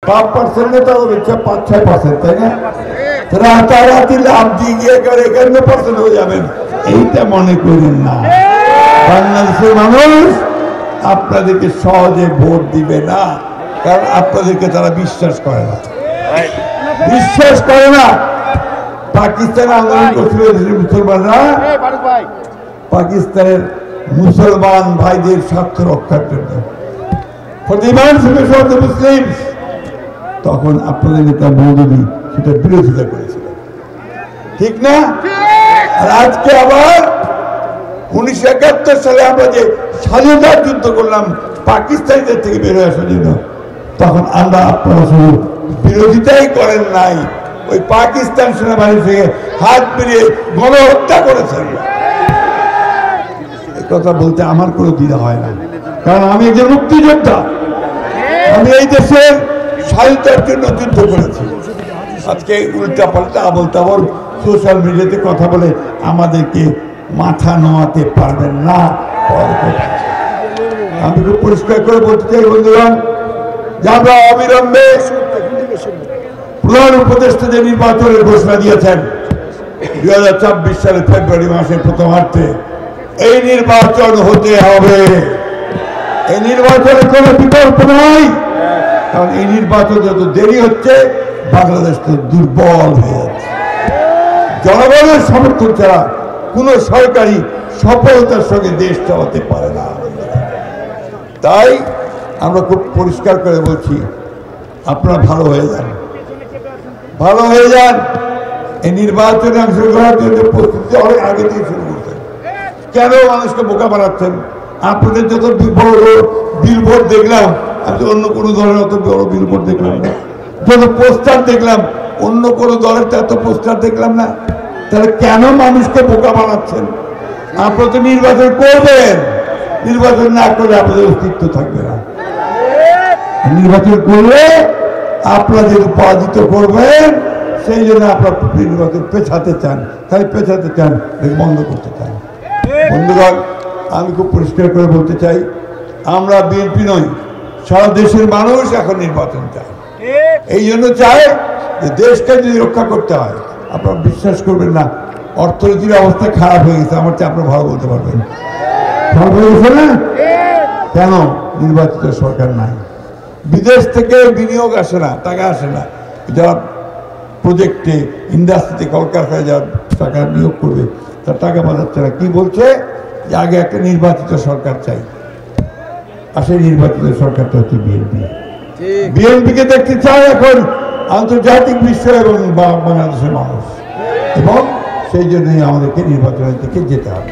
5% তাও বেচা 5-6%, তাই না? রাতারাতি লাভ দিয়ে গিয়ে 51% হয়ে যাবেন, এইটা মনে করেন না। বাংলাদেশের মানুষ আপনাদেরকে সহজে ভোট দিবে না, কারণ আপনাদেরকে তারা বিশ্বাস করে না, বিশ্বাস করে না। পাকিস্তান আন্দোলন করছিল মুসলমানরা, পাকিস্তানের মুসলমান ভাইদের স্বার্থ রক্ষার জন্য, মুসলিম, তখন আপনাদের নেতা মৌদুদি সেটা বিরোধিতা করেছিল, ঠিক না? আর আজকে আবার 1971 সালে আমরা যে স্বাধীনতার যুদ্ধ করলাম পাকিস্তানিদের থেকে বের হয়ে আসার জন্য, তখন আমরা আপনারা শুধু বিরোধিতাই করেন নাই, ওই পাকিস্তান সেনাবাহিনী থেকে হাত মিলিয়ে গণহত্যা করেছেন। কথা বলতে আমার কোনো দ্বিধা হয় না, কারণ আমি একজন মুক্তিযোদ্ধা, আমি এই দেশের স্বাধীনতার জন্য যুদ্ধ করেছি। আজকে উল্টা পাল্টা আবল তাবল সোশ্যাল মিডিয়াতে কথা বলে আমাদেরকে মাথা নোয়াতে পারবেন না। আমি খুব পরিষ্কার করে বলতে চাই বন্ধুগণ, যে আমরা অবিলম্বে প্রধান উপদেষ্টা যে নির্বাচনের ঘোষণা দিয়েছেন 2024 সালের ফেব্রুয়ারি মাসের প্রথমার্ধে, এই নির্বাচন হতে হবে। এই নির্বাচনের কোনো বিকল্প নয়, কারণ এই নির্বাচন যত দেরি হচ্ছে বাংলাদেশ তো দুর্বল হয়ে যাচ্ছে। জনগণের সমর্থন ছাড়া কোনো সরকারি সফলতার সঙ্গে দেশ চালাতে পারে না। তাই আমরা খুব পরিষ্কার করে বলছি, আপনারা ভালো হয়ে যান, ভালো হয়ে যান। এই নির্বাচনে অংশগ্রহণের জন্য প্রস্তুতি অনেক আগে থেকে শুরু করতেন। কেন মানুষকে বোকা বানাচ্ছেন? আপনাদের যত বড় বিলবোর্ড দেখলাম, আমি অন্য কোনো দলের অত বড় বিলবোর্ড দেখলাম না। যত পোস্টার দেখলাম, অন্য কোনো দলের এত পোস্টার দেখলাম না। তাহলে কেন মানুষকে বোকা বানাচ্ছেন? আপনারা তো নির্বাচন করবেন, নির্বাচন না করলে আপনাদের অস্তিত্ব থাকবে না। নির্বাচন করলে আপনারা যেহেতু পরাজিত করবেন, সেই জন্য আপনারা নির্বাচন পেছাতে চান, তাই পেছাতে চান, বন্ধ করতে চান। বন্ধুগণ, আমি খুব পরিষ্কার করে বলতে চাই, আমরা বিএনপি নই, সারা দেশের মানুষ এখন নির্বাচন চায়। এই জন্য চায় যে দেশকে যদি রক্ষা করতে হয়, আপনারা বিশ্বাস করবেন না, অর্থনীতির অবস্থা খারাপ হয়ে গেছে, আমার চেয়ে আপনারা ভালো বলতে পারবেন। খারাপ হয়ে গেছে না? কেন? নির্বাচিত সরকার নাই, বিদেশ থেকে বিনিয়োগ আসে না, টাকা আসে না। যারা প্রজেক্টে ইন্ডাস্ট্রিতে কলকারখানায় যারা টাকা নিয়োগ করবে তার টাকা পাঠাচ্ছে না। কি বলছে? যে আগে একটা নির্বাচিত সরকার চাই, আর সেই নির্বাচিত সরকারটা হচ্ছে বিএনপি। বিএনপিকে দেখতে চায় এখন আন্তর্জাতিক বিশ্ব এবং বাংলাদেশের মানুষ, এবং সেই জন্যই আমাদেরকে নির্বাচনের দিকে যেতে হবে।